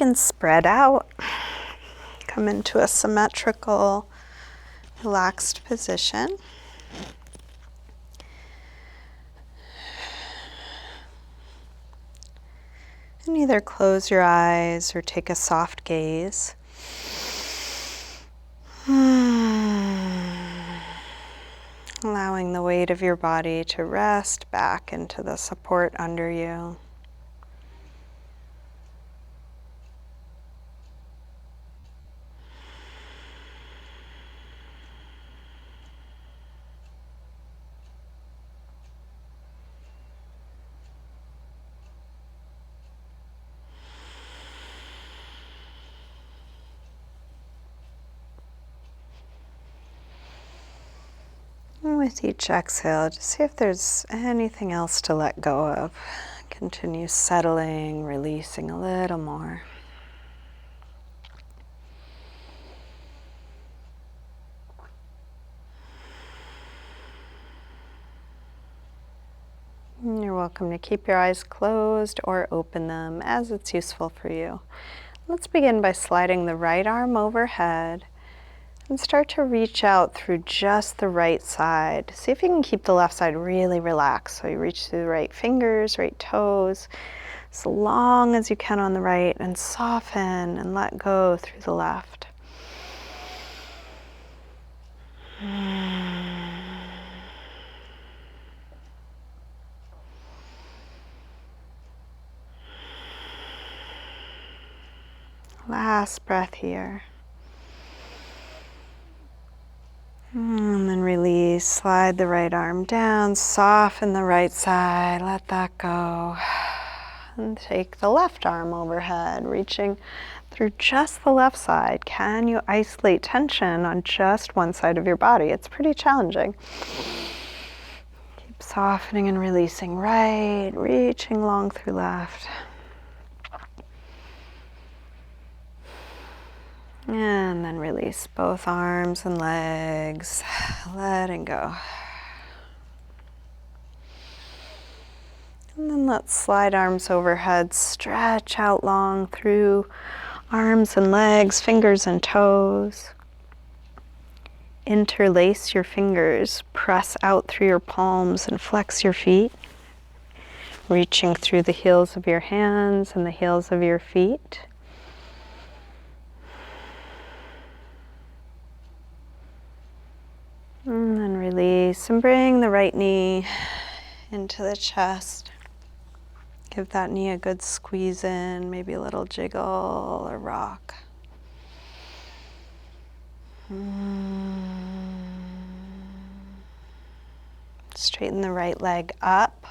can spread out, come into a symmetrical, relaxed position. And either close your eyes or take a soft gaze. Allowing the weight of your body to rest back into the support under you. And with each exhale, just see if there's anything else to let go of. Continue settling, releasing a little more. And you're welcome to keep your eyes closed or open them as it's useful for you. Let's begin by sliding the right arm overhead and start to reach out through just the right side. See if you can keep the left side really relaxed. So you reach through the right fingers, right toes, as long as you can on the right, and soften and let go through the left. Last breath here. And then release, slide the right arm down, soften the right side, let that go. And take the left arm overhead, reaching through just the left side. Can you isolate tension on just one side of your body? It's pretty challenging. Keep softening and releasing right, reaching long through left. And then release both arms and legs, letting go. And then let's slide arms overhead, stretch out long through arms and legs, fingers and toes. Interlace your fingers, press out through your palms and flex your feet, reaching through the heels of your hands and the heels of your feet. And then release and bring the right knee into the chest. Give that knee a good squeeze in, maybe a little jiggle or rock. Straighten the right leg up.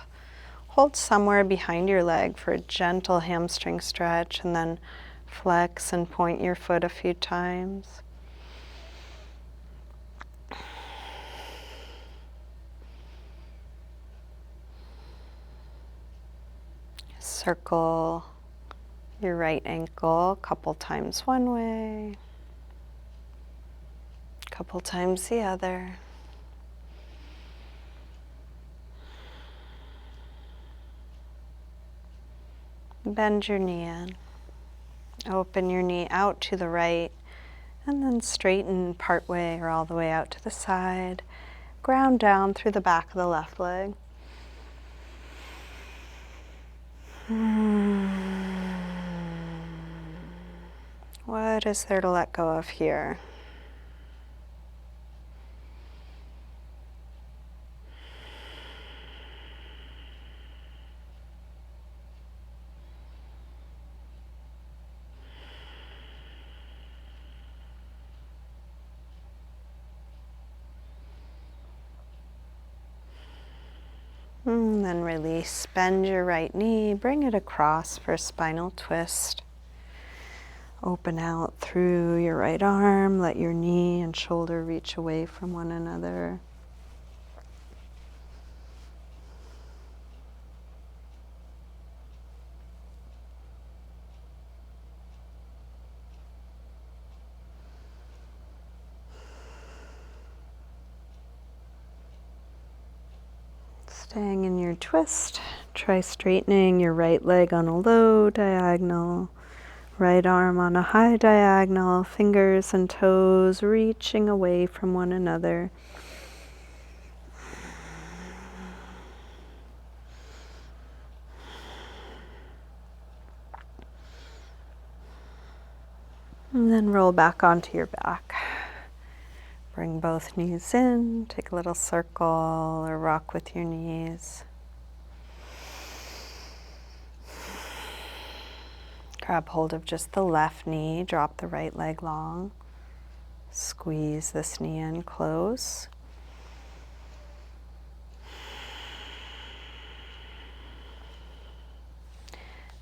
Hold somewhere behind your leg for a gentle hamstring stretch, and then flex and point your foot a few times. Circle your right ankle a couple times one way, a couple times the other. Bend your knee in. Open your knee out to the right, and then straighten part way or all the way out to the side. Ground down through the back of the left leg. What is there to let go of here? And then release, bend your right knee, bring it across for a spinal twist. Open out through your right arm, let your knee and shoulder reach away from one another. Staying in your twist, try straightening your right leg on a low diagonal, Right arm on a high diagonal, fingers and toes reaching away from one another. And then roll back onto your back. Bring both knees in, take a little circle or rock with your knees. Grab hold of just the left knee, drop the right leg long. Squeeze this knee in close.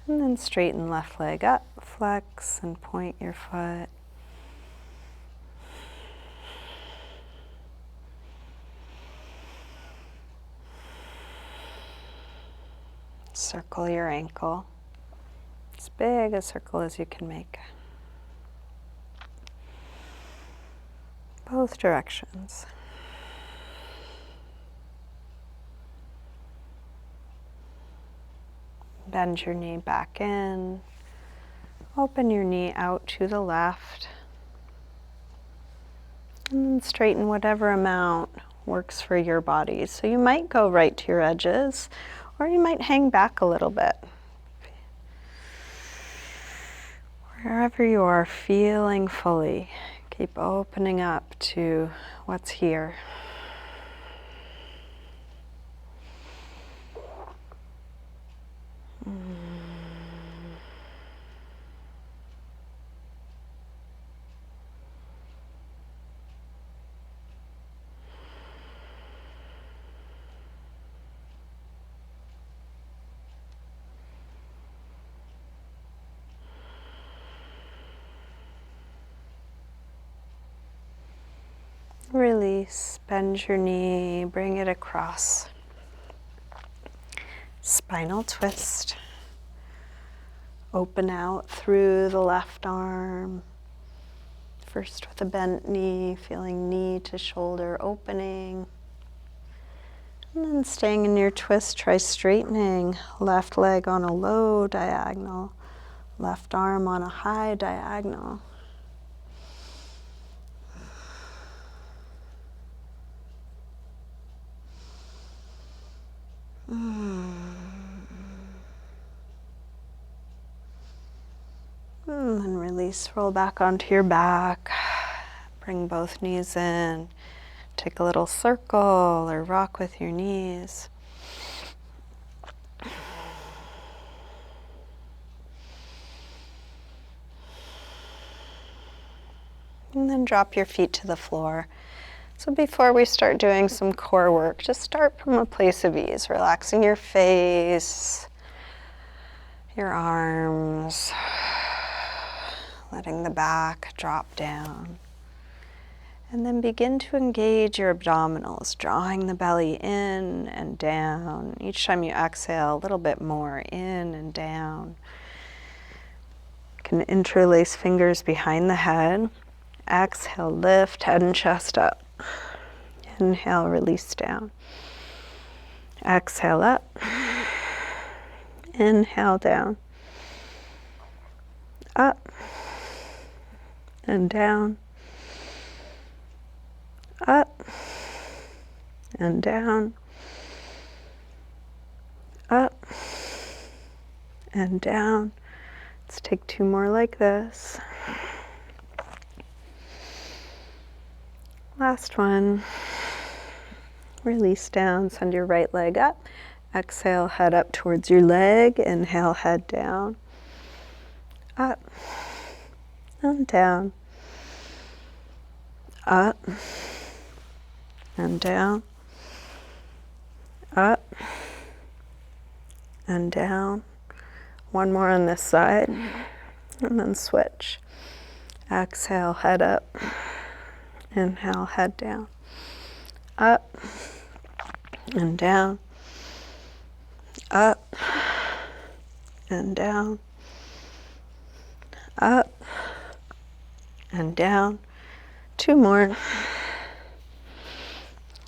And then straighten left leg up, flex and point your foot. Circle your ankle, as big a circle as you can make. Both directions. Bend your knee back in. Open your knee out to the left. And then straighten whatever amount works for your body. So you might go right to your edges, or you might hang back a little bit. Wherever you are feeling fully, keep opening up to what's here. Release, bend your knee, bring it across. Spinal twist. Open out through the left arm. First with a bent knee, feeling knee to shoulder opening. And then staying in your twist, try straightening. Left leg on a low diagonal. Left arm on a high diagonal. And release, roll back onto your back. Bring both knees in. Take a little circle or rock with your knees. And then drop your feet to the floor. So before we start doing some core work, just start from a place of ease, relaxing your face, your arms, letting the back drop down. And then begin to engage your abdominals, drawing the belly in and down. Each time you exhale, a little bit more in and down. You can interlace fingers behind the head. Exhale, lift head and chest up. Inhale, release down. Exhale up. Inhale down. Up and down. Up and down. Up and down. Let's take two more like this. Last one. Release down, send your right leg up. Exhale, head up towards your leg. Inhale, head down. Up and down. Up and down. Up and down. One more on this side. And then switch. Exhale, head up. Inhale, head down. Up and down. Up and down. Up and down. Two more.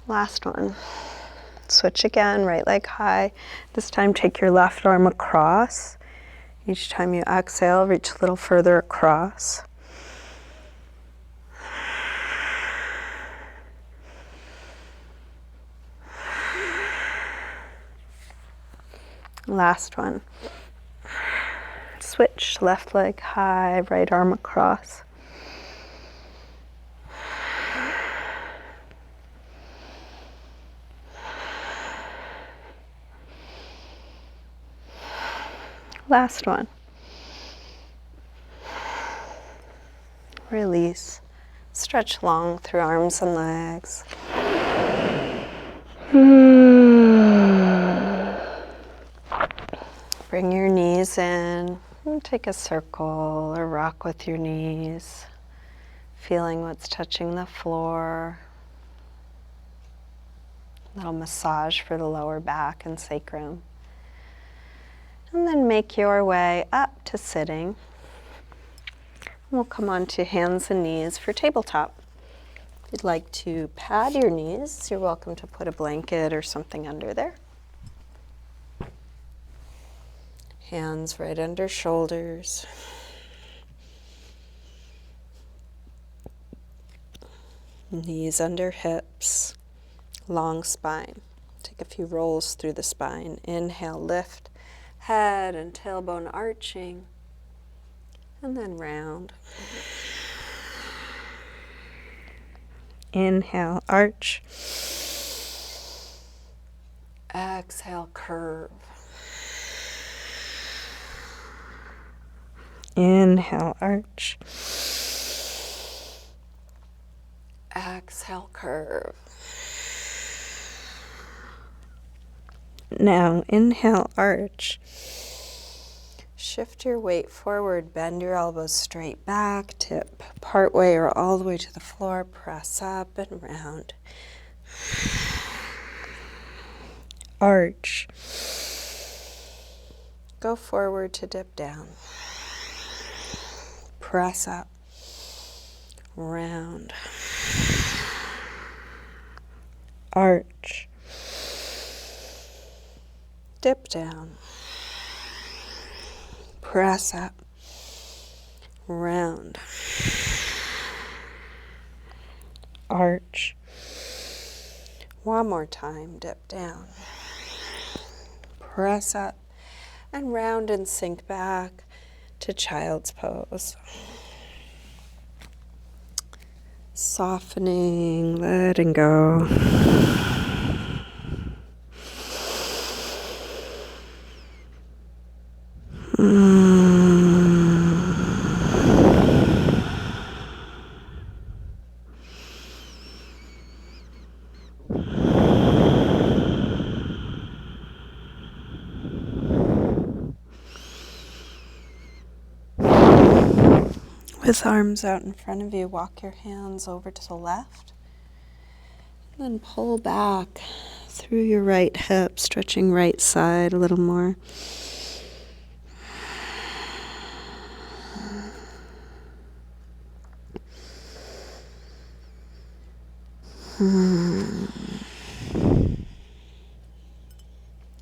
Last one. Switch again, right leg high. This time take your left arm across. Each time you exhale, reach a little further across. Last one. Switch, left leg high, right arm across. Last one. Release. Stretch long through arms and legs. Bring your knees in and take a circle or rock with your knees, feeling what's touching the floor. A little massage for the lower back and sacrum. And then make your way up to sitting. We'll come on to hands and knees for tabletop. If you'd like to pad your knees, you're welcome to put a blanket or something under there. Hands right under shoulders. Knees under hips. Long spine. Take a few rolls through the spine. Inhale, lift. Head and tailbone arching. And then round. Inhale, arch. Exhale, curve. Inhale, arch. Exhale, curve. Now, inhale, arch. Shift your weight forward, bend your elbows straight back, tip part way or all the way to the floor, press up and round. Arch. Go forward to dip down. Press up. Round. Arch. Dip down. Press up. Round. Arch. One more time, dip down. Press up and round and sink back to child's pose. Softening, letting go. With arms out in front of you, walk your hands over to the left. And then pull back through your right hip, stretching right side a little more.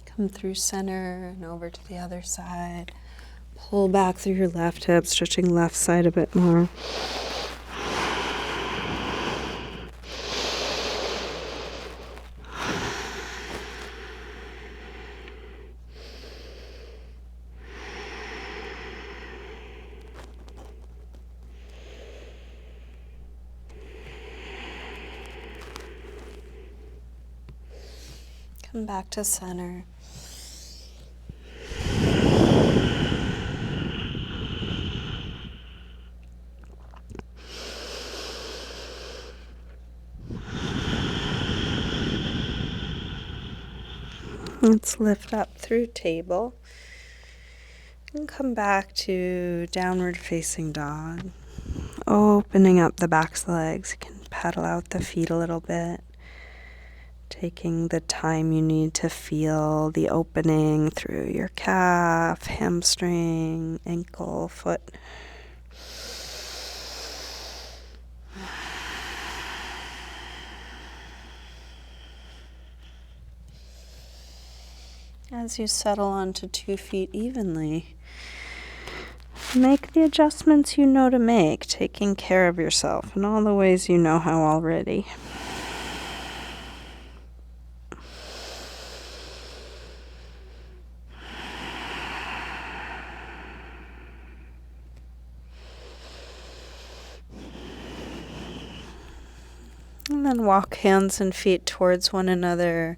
Come through center and over to the other side. Pull back through your left hip, stretching left side a bit more. Come back to center. Let's lift up through table and come back to downward facing dog. Opening up the backs of the legs. You can paddle out the feet a little bit. Taking the time you need to feel the opening through your calf, hamstring, ankle, foot. As you settle onto 2 feet evenly, Make the adjustments you know to make, taking care of yourself in all the ways you know how already. And then walk hands and feet towards one another.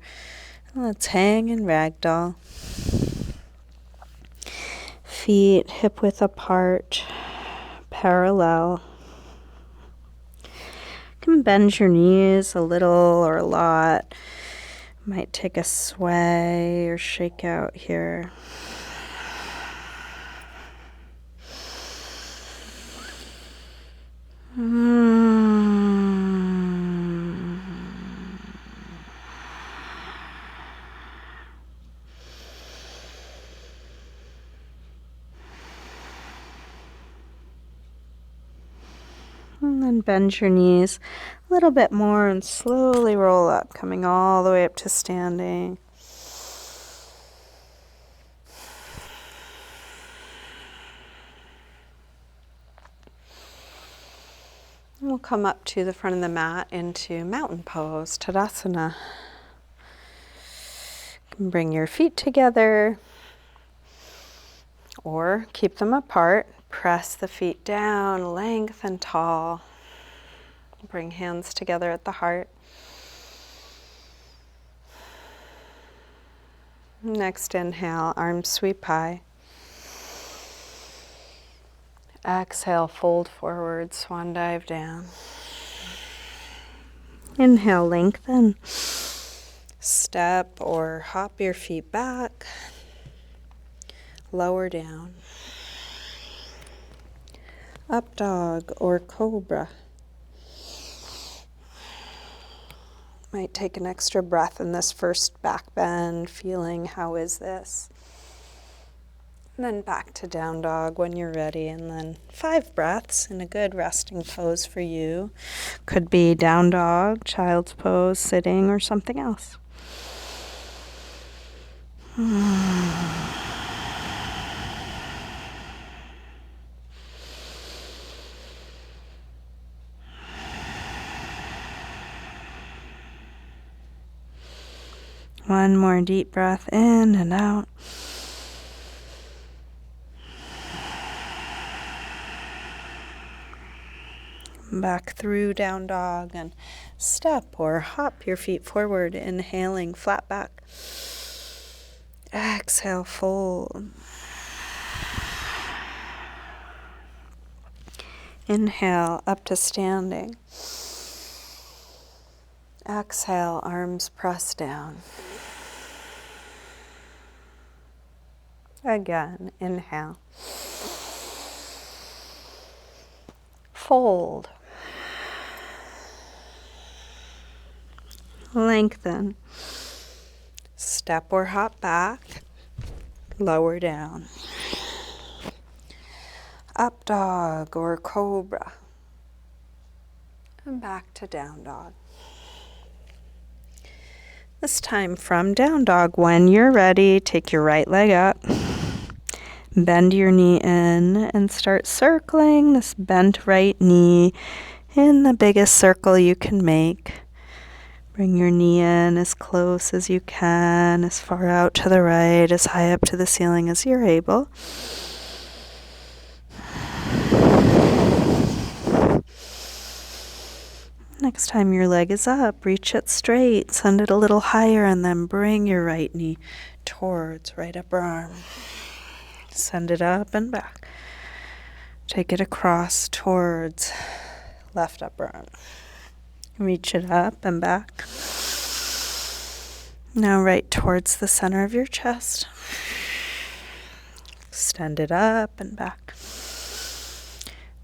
Let's hang and ragdoll. Feet hip width apart, parallel. You can bend your knees a little or a lot. Might take a sway or shake out here. And then bend your knees a little bit more and slowly roll up, coming all the way up to standing. And we'll come up to the front of the mat into mountain pose, Tadasana. You can bring your feet together or keep them apart. Press the feet down, lengthen tall. Bring hands together at the heart. Next inhale, arms sweep high. Exhale, fold forward, swan dive down. Inhale, lengthen. Step or hop your feet back. Lower down. Up dog or cobra. Might take an extra breath in this first back bend, feeling how is this? And then back to down dog when you're ready, and then 5 breaths in a good resting pose for you. Could be down dog, child's pose, sitting, or something else. One more deep breath in and out. Back through down dog and step or hop your feet forward, inhaling flat back. Exhale, fold. Inhale, up to standing. Exhale, arms press down. Again, inhale. Fold. Lengthen. Step or hop back. Lower down. Up dog or cobra. And back to down dog. This time from down dog, when you're ready, take your right leg up. Bend your knee in and start circling this bent right knee in the biggest circle you can make. Bring your knee in as close as you can, as far out to the right, as high up to the ceiling as you're able. Next time your leg is up, reach it straight, send it a little higher, and then bring your right knee towards right upper arm. Send it up and back. Take it across towards left upper arm. Reach it up and back. Now right towards the center of your chest. Extend it up and back.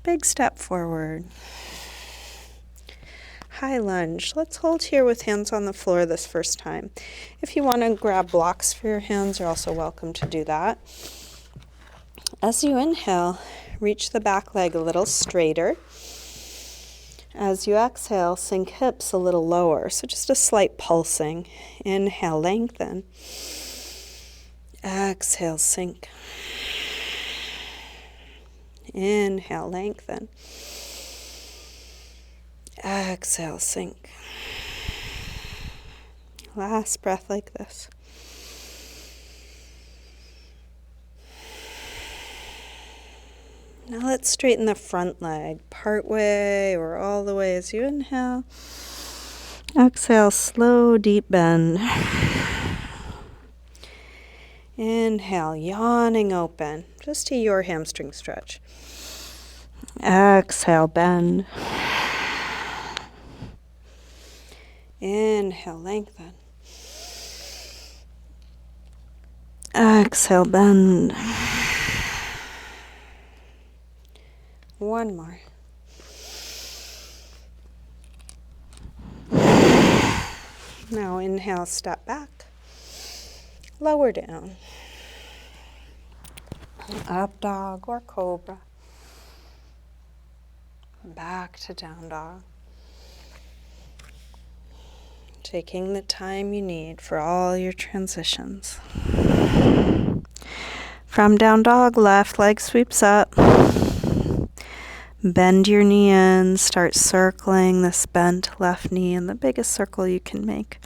Big step forward. High lunge. Let's hold here with hands on the floor this first time. If you want to grab blocks for your hands, you're also welcome to do that. As you inhale, reach the back leg a little straighter. As you exhale, sink hips a little lower, so just a slight pulsing. Inhale, lengthen. Exhale, sink. Inhale, lengthen. Exhale, sink. Last breath like this. Now let's straighten the front leg, part way or all the way as you inhale. Exhale, slow, deep bend. Inhale, yawning open, just to your hamstring stretch. Exhale, bend. Inhale, lengthen. Exhale, bend. One more. Now inhale, step back. Lower down. Up dog or cobra. Back to down dog. Taking the time you need for all your transitions. From down dog, left leg sweeps up. Bend your knee in, start circling this bent left knee in the biggest circle you can make.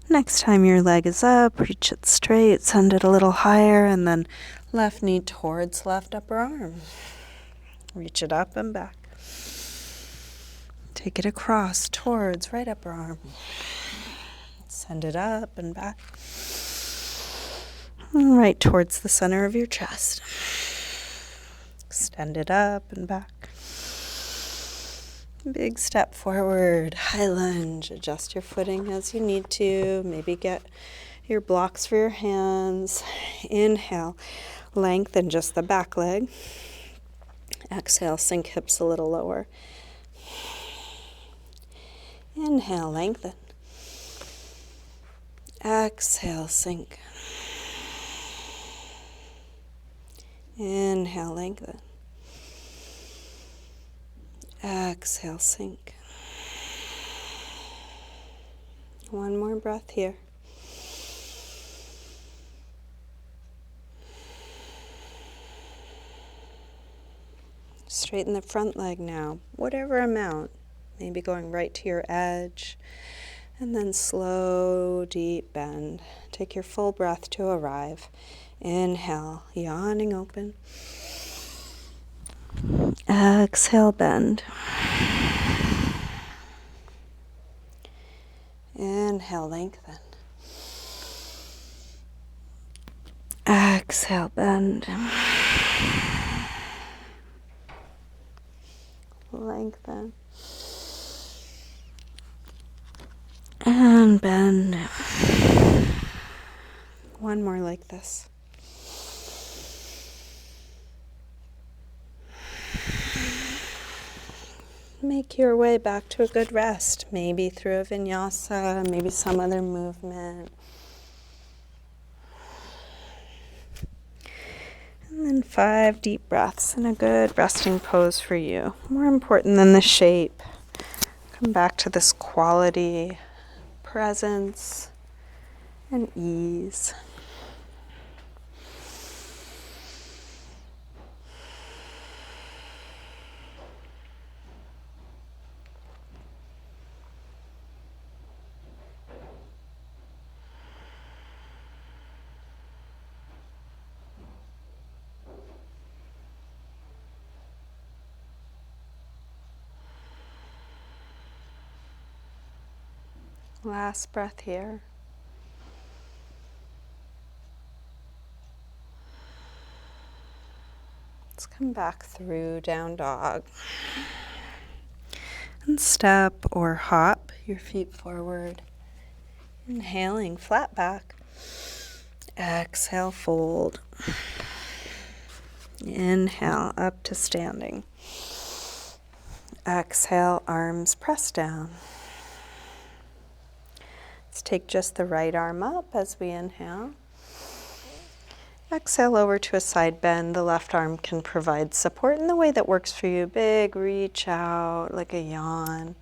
Next time your leg is up, reach it straight, send it a little higher, and then left knee towards left upper arm. Reach it up and back. Take it across towards right upper arm. Send it up and back. And right towards the center of your chest. Extend it up and back. Big step forward, high lunge. Adjust your footing as you need to. Maybe get your blocks for your hands. Inhale, lengthen just the back leg. Exhale, sink hips a little lower. Inhale, lengthen. Exhale, sink. Inhale, lengthen. Exhale, sink. One more breath here. Straighten the front leg now, whatever amount. Maybe going right to your edge. And then slow, deep bend. Take your full breath to arrive. Inhale, yawning open. Exhale, bend. Inhale, lengthen. Exhale, bend. Lengthen. And bend. One more like this. Make your way back to a good rest, maybe through a vinyasa, maybe some other movement. And then 5 deep breaths in a good resting pose for you. More important than the shape. Come back to this quality, presence, and ease. Last breath here. Let's come back through down dog. And step or hop your feet forward. Inhaling, flat back. Exhale, fold. Inhale, up to standing. Exhale, arms press down. Let's take just the right arm up as we inhale. Exhale over to a side bend. The left arm can provide support in the way that works for you. Big reach out like a yawn.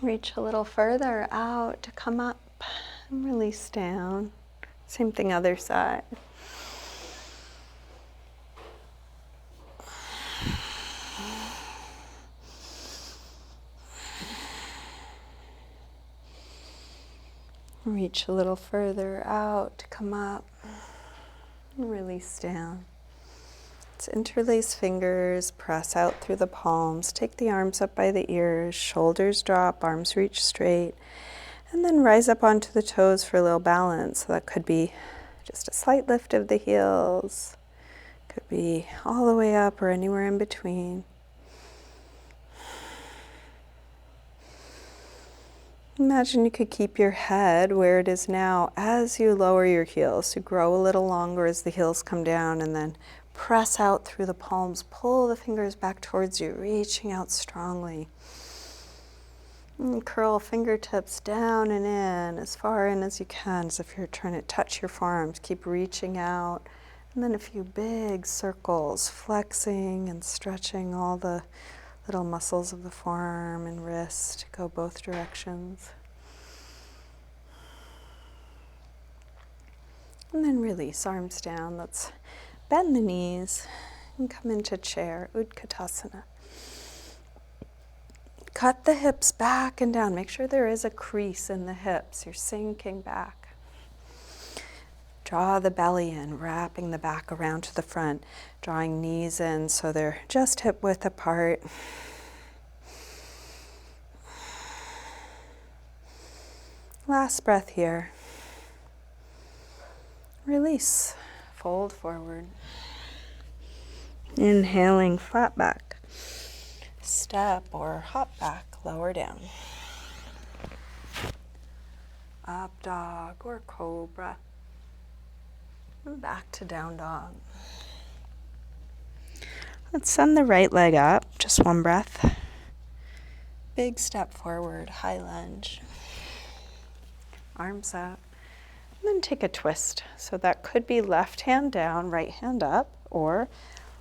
Reach a little further out to come up and release down. Same thing other side. Reach a little further out to come up and release down. Let's interlace fingers, press out through the palms, take the arms up by the ears, shoulders drop, arms reach straight, and then rise up onto the toes for a little balance. So that could be just a slight lift of the heels, could be all the way up or anywhere in between. Imagine you could keep your head where it is now as you lower your heels. So grow a little longer as the heels come down, and then press out through the palms. Pull the fingers back towards you, reaching out strongly. And curl fingertips down and in, as far in as you can, as if you're trying to touch your forearms. Keep reaching out. And then a few big circles, flexing and stretching all the little muscles of the forearm and wrist, go both directions. And then release, arms down. Let's bend the knees and come into chair, Utkatasana. Cut the hips back and down. Make sure there is a crease in the hips. You're sinking back. Draw the belly in, wrapping the back around to the front, drawing knees in so they're just hip width apart. Last breath here. Release, fold forward. Inhaling, flat back. Step or hop back, lower down. Up dog or cobra. And back to down dog. Let's send the right leg up, just one breath. Big step forward, high lunge. Arms up. And then take a twist. So that could be left hand down, right hand up, or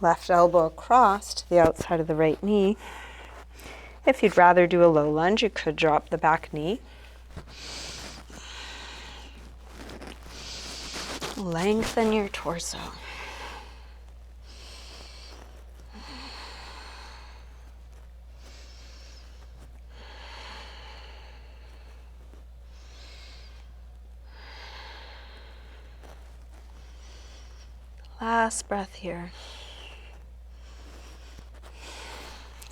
left elbow across to the outside of the right knee. If you'd rather do a low lunge, you could drop the back knee. Lengthen your torso. Last breath here.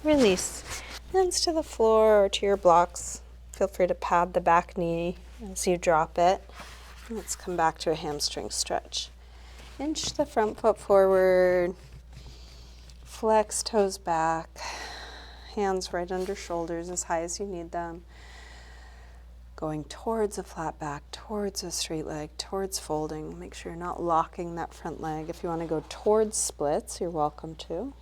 Release. Hands to the floor or to your blocks. Feel free to pad the back knee as you drop it. Let's come back to a hamstring stretch. Inch the front foot forward. Flex toes back. Hands right under shoulders as high as you need them. Going towards a flat back, towards a straight leg, towards folding. Make sure you're not locking that front leg. If you want to go towards splits, you're welcome to.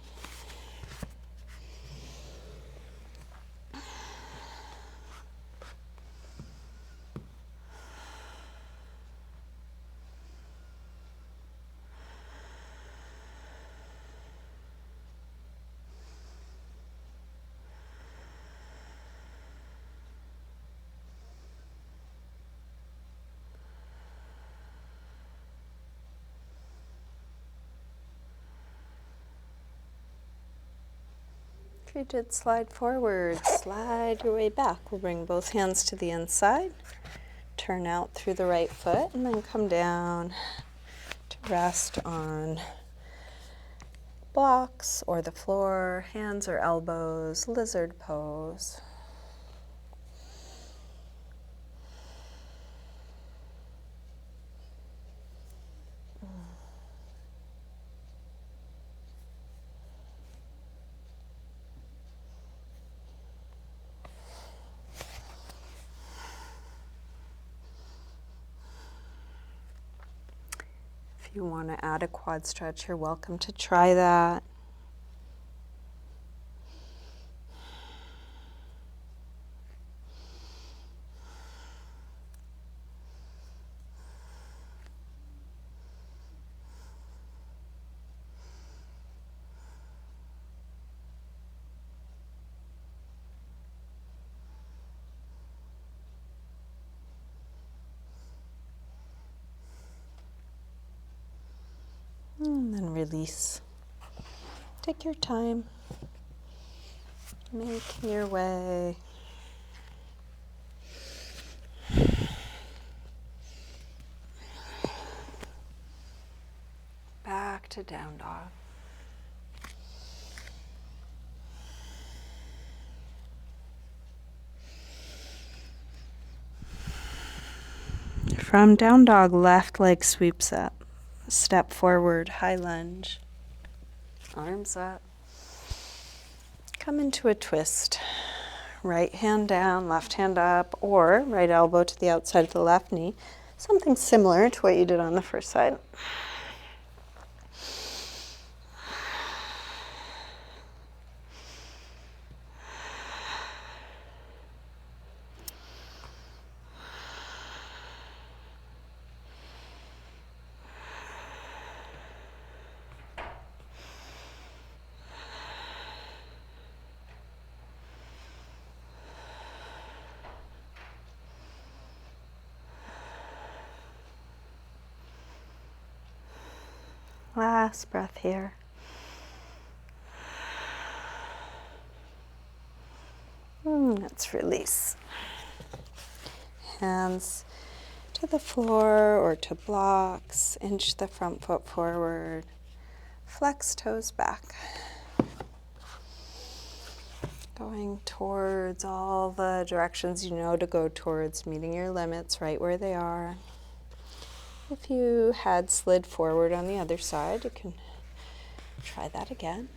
If you did slide forward, slide your way back. We'll bring both hands to the inside, turn out through the right foot, and then come down to rest on blocks or the floor, hands or elbows, lizard pose. If you want to add a quad stretch, you're welcome to try that. then release. Take your time, making your way. Back to down dog. From down dog, left leg sweeps up. Step forward, high lunge. Arms up. Come into a twist. Right hand down, left hand up, or right elbow to the outside of the left knee. Something similar to what you did on the first side. Last breath here. Let's release. Hands to the floor or to blocks. Inch the front foot forward. Flex toes back. Going towards all the directions you know to go towards, meeting your limits right where they are. If you had slid forward on the other side, you can try that again.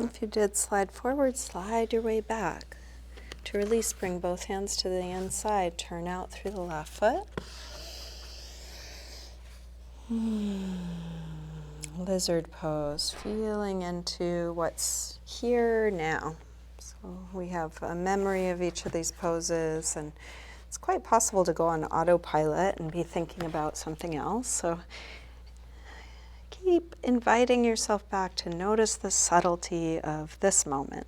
If you did slide forward, slide your way back. To release, bring both hands to the inside. Turn out through the left foot. Lizard pose, feeling into what's here now. So we have a memory of each of these poses, and it's quite possible to go on autopilot and be thinking about something else. So keep inviting yourself back to notice the subtlety of this moment.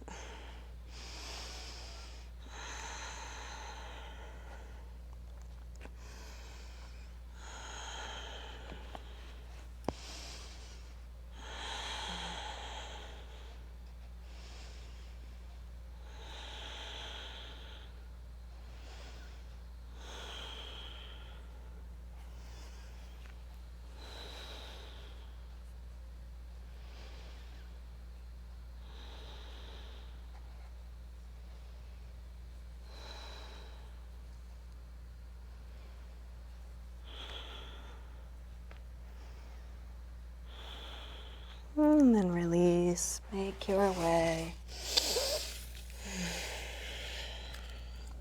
And then release, make your way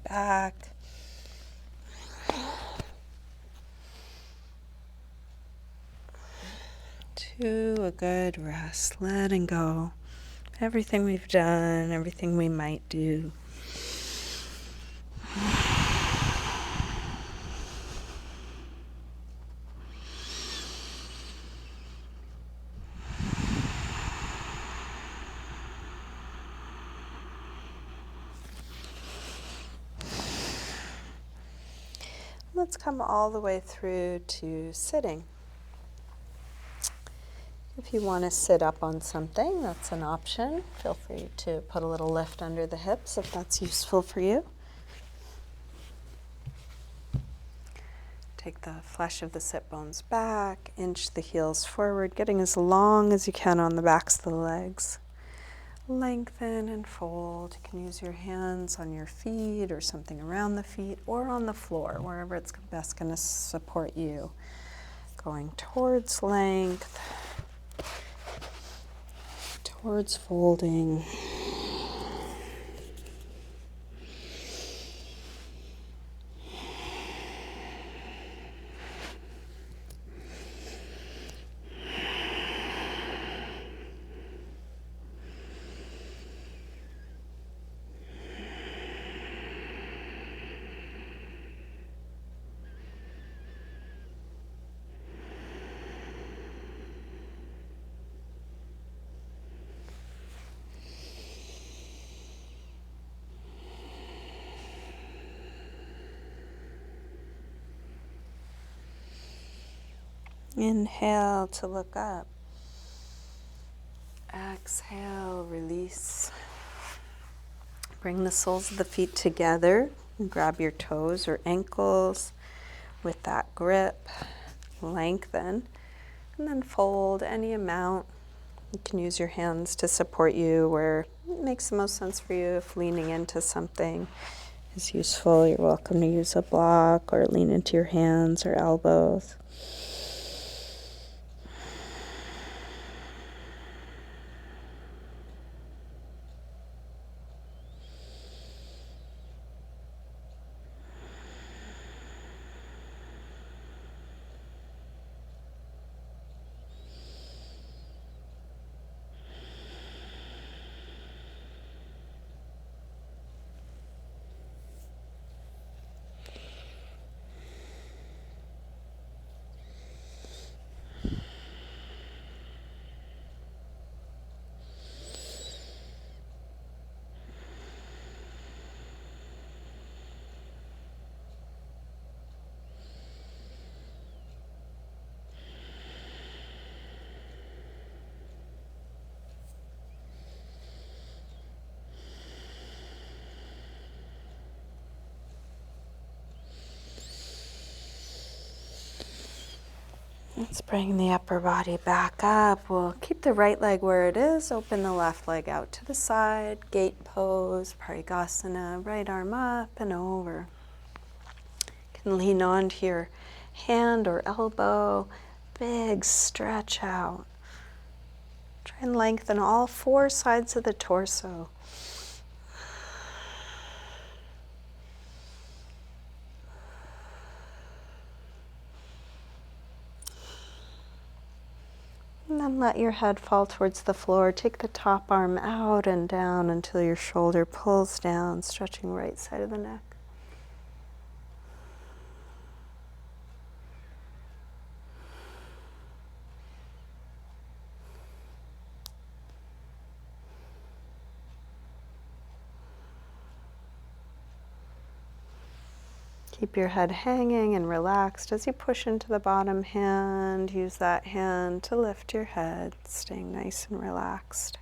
back. To a good rest, letting go of everything we've done, everything we might do. Let's come all the way through to sitting. If you want to sit up on something, that's an option. Feel free to put a little lift under the hips if that's useful for you. Take the flesh of the sit bones back, inch the heels forward, getting as long as you can on the backs of the legs. Lengthen and fold. You can use your hands on your feet or something around the feet or on the floor, wherever it's best going to support you. Going towards length, towards folding. Inhale to look up. Exhale, release. Bring the soles of the feet together and grab your toes or ankles with that grip. Lengthen and then fold any amount. You can use your hands to support you where it makes the most sense for you. If leaning into something is useful, you're welcome to use a block or lean into your hands or elbows. Let's bring the upper body back up. We'll keep the right leg where it is. Open the left leg out to the side. Gate pose, Parigasana. Right arm up and over. You can lean onto your hand or elbow. Big stretch out. Try and lengthen all four sides of the torso. And then let your head fall towards the floor. Take the top arm out and down until your shoulder pulls down, stretching right side of the neck. Keep your head hanging and relaxed as you push into the bottom hand. Use that hand to lift your head, staying nice and relaxed.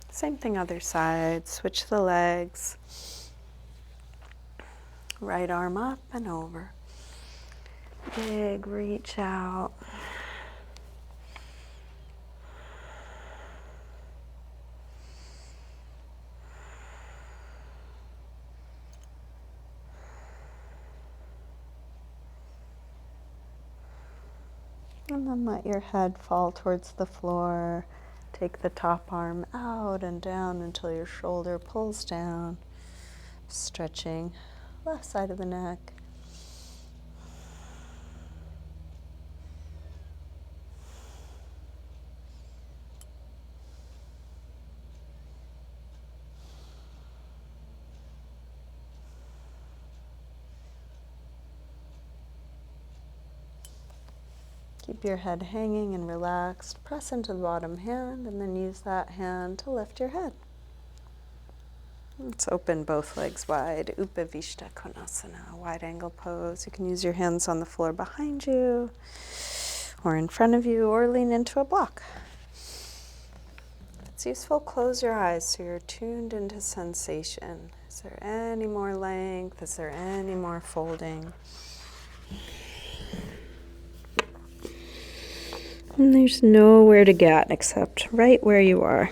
Same thing other side. Switch the legs. Right arm up and over. Big reach out. And then let your head fall towards the floor. Take the top arm out and down until your shoulder pulls down. Stretching left side of the neck. Keep your head hanging and relaxed. Press into the bottom hand and then use that hand to lift your head. Let's open both legs wide. Upavishta Konasana, wide angle pose. You can use your hands on the floor behind you or in front of you or lean into a block. If it's useful, close your eyes so you're tuned into sensation. Is there any more length? Is there any more folding? And there's nowhere to get except right where you are.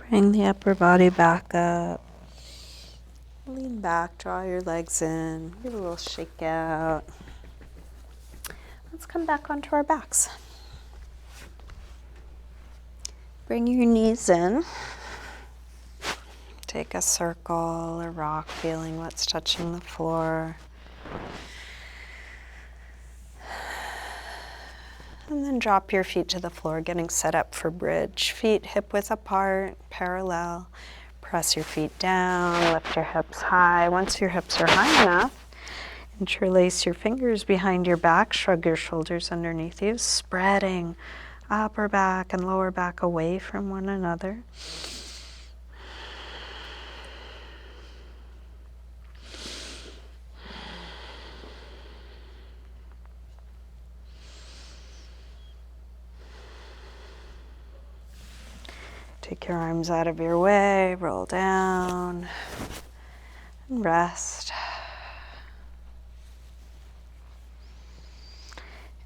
Bring the upper body back up. Lean back, draw your legs in, give a little shake out. Let's come back onto our backs. Bring your knees in. Take a circle or rock, feeling what's touching the floor. And then drop your feet to the floor, getting set up for bridge. Feet hip width apart, parallel. Press your feet down, lift your hips high. Once your hips are high enough, interlace your fingers behind your back, shrug your shoulders underneath you, spreading upper back and lower back away from one another. Take your arms out of your way, roll down, and rest.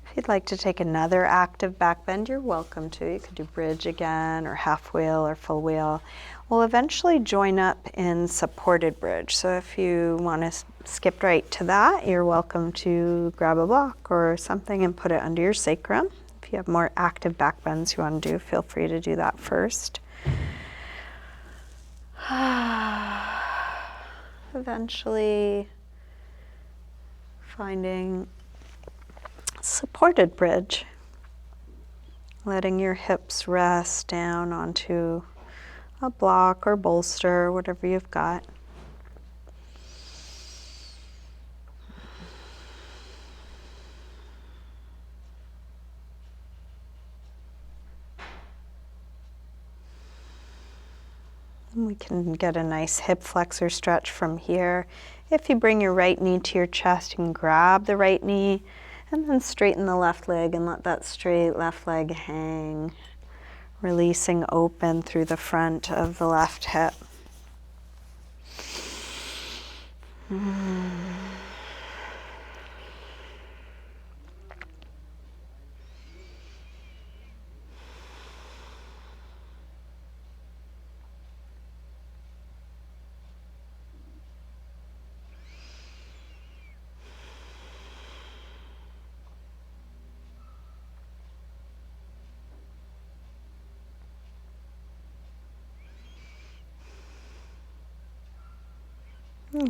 If you'd like to take another active back bend, you're welcome to. You could do bridge again, or half wheel, or full wheel. We'll eventually join up in supported bridge. So if you want to skip right to that, you're welcome to grab a block or something and put it under your sacrum. If you have more active back bends you want to do, feel free to do that first. Eventually finding supported bridge, letting your hips rest down onto a block or bolster, whatever you've got. And we can get a nice hip flexor stretch from here. If you bring your right knee to your chest, you can grab the right knee and then straighten the left leg and let that straight left leg hang, releasing open through the front of the left hip.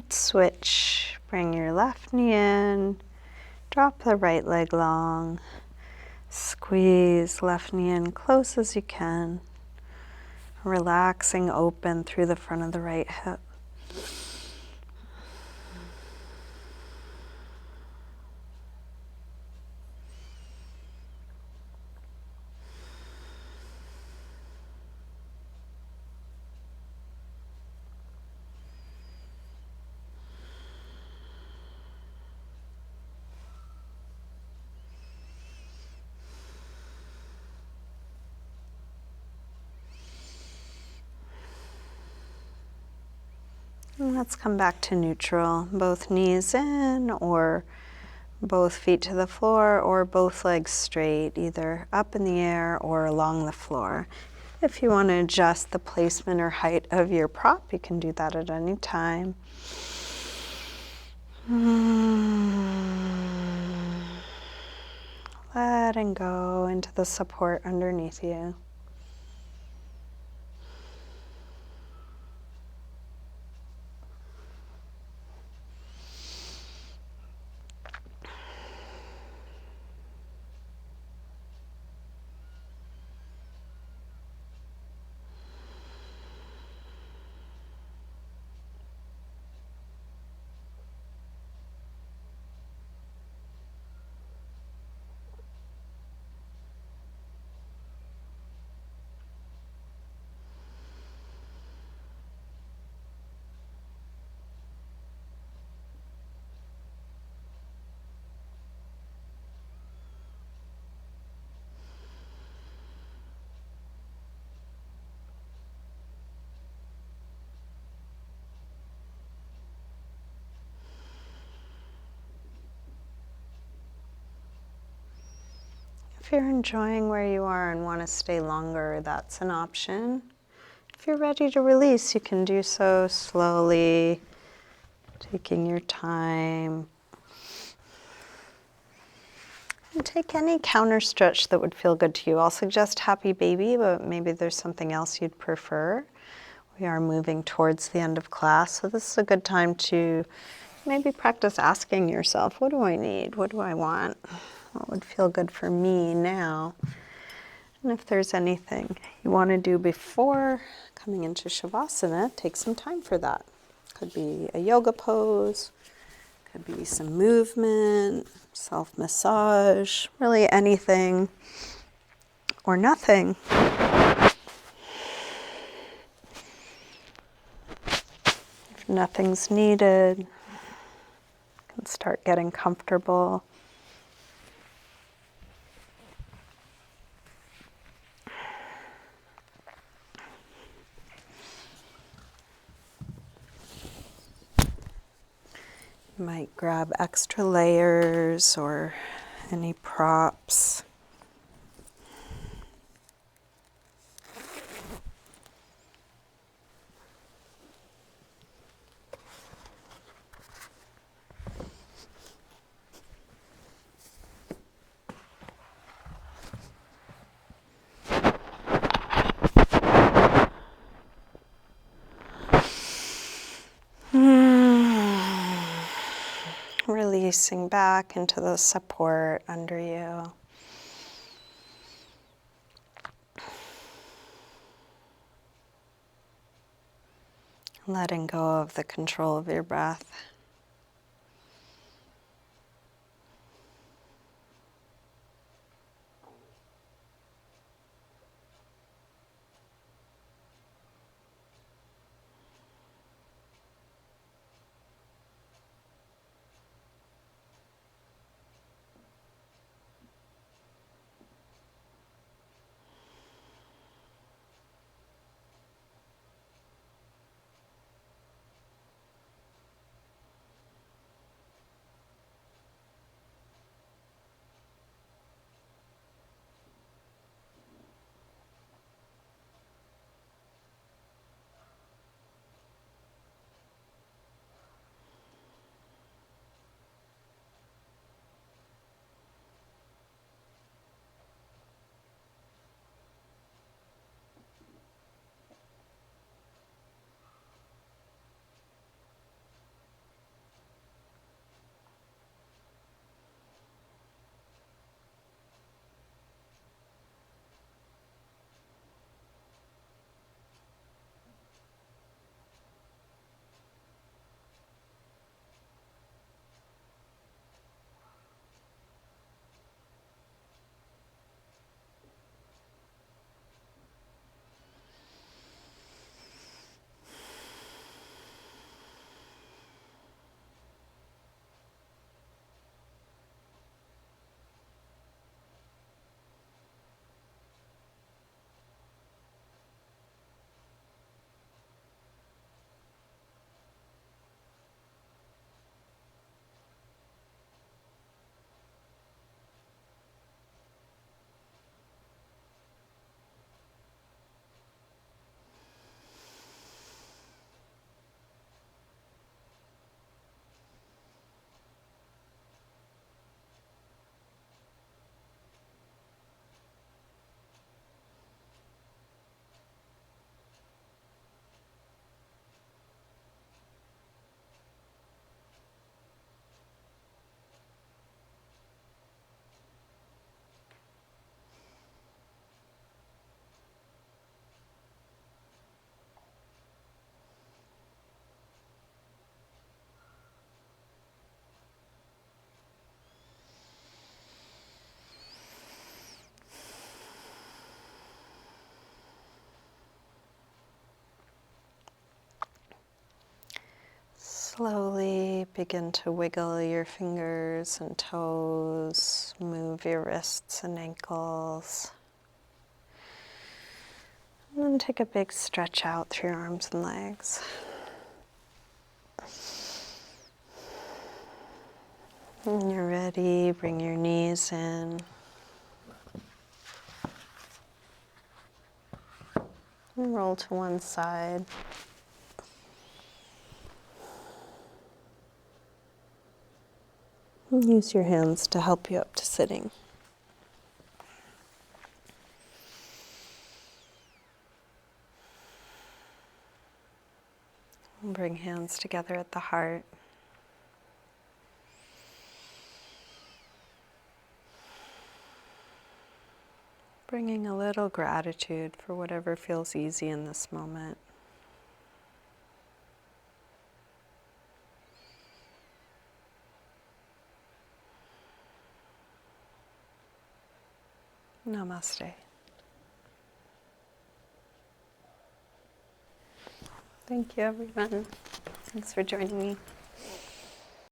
Switch, bring your left knee in, drop the right leg long, squeeze left knee in close as you can, relaxing open through the front of the right hip. And let's come back to neutral. Both knees in, or both feet to the floor, or both legs straight, either up in the air or along the floor. If you want to adjust the placement or height of your prop, you can do that at any time. Letting go into the support underneath you. If you're enjoying where you are and want to stay longer, that's an option. If you're ready to release, you can do so slowly, taking your time. And take any counter stretch that would feel good to you. I'll suggest happy baby, but maybe there's something else you'd prefer. We are moving towards the end of class, so this is a good time to maybe practice asking yourself, what do I need? What do I want? What would feel good for me now? And if there's anything you want to do before coming into Shavasana, take some time for that. Could be a yoga pose, could be some movement, self-massage, really anything or nothing. If nothing's needed, you can start getting comfortable. You might grab extra layers or any props. Releasing back into the support under you. Letting go of the control of your breath. Slowly begin to wiggle your fingers and toes, move your wrists and ankles. And then take a big stretch out through your arms and legs. When you're ready, bring your knees in. And roll to one side. And use your hands to help you up to sitting. And bring hands together at the heart. Bringing a little gratitude for whatever feels easy in this moment. Namaste. Thank you, everyone. Thanks for joining me.